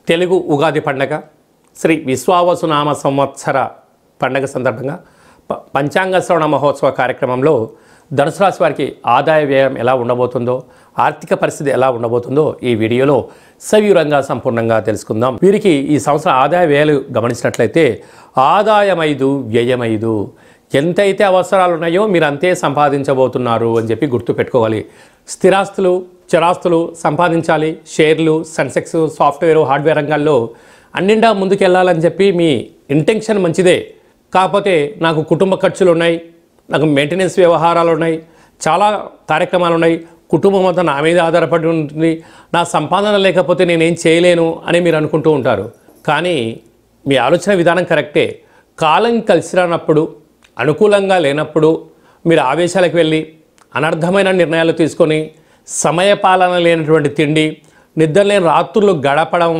తెలుగు ఉగాది పండగ శ్రీ విశ్వావసునామ సంవత్సర పండగ సందర్భంగా పంచాంగ శ్రవణ మహోత్సవ కార్యక్రమంలో ధనుసు రాశి వారికి ఆదాయ వ్యయం ఎలా ఉండబోతుందో, ఆర్థిక పరిస్థితి ఎలా ఉండబోతుందో ఈ వీడియోలో సవివరంగా సంపూర్ణంగా తెలుసుకుందాం. వీరికి ఈ సంవత్సరం ఆదాయ వ్యయాలు గమనించినట్లయితే ఆదాయం 5, వ్యయం 5. ఎంతైతే అవసరాలు ఉన్నాయో మీరు అంతే సంపాదించబోతున్నారు అని చెప్పి గుర్తుపెట్టుకోవాలి. స్థిరాస్తులు, చరాస్తులు సంపాదించాలి. షేర్లు, సెన్సెక్స్, సాఫ్ట్వేర్, హార్డ్వేర్ రంగాల్లో అన్నిండా ముందుకెళ్ళాలని చెప్పి మీ ఇంటెన్షన్ మంచిదే. కాకపోతే నాకు కుటుంబ ఖర్చులు ఉన్నాయి, నాకు మెయింటెనెన్స్ వ్యవహారాలు ఉన్నాయి, చాలా కార్యక్రమాలు ఉన్నాయి, కుటుంబం అంతా నా మీద ఆధారపడి ఉంటుంది, నా సంపాదన లేకపోతే నేనేం చేయలేను అని మీరు అనుకుంటూ ఉంటారు. కానీ మీ ఆలోచన విధానం కరెక్టే. కాలం కలిసి రానప్పుడు, అనుకూలంగా లేనప్పుడు మీరు ఆవేశాలకు వెళ్ళి అనర్థమైన నిర్ణయాలు తీసుకొని సమయపాలన లేనటువంటి తిండి, నిద్రలేని రాత్రులు గడపడం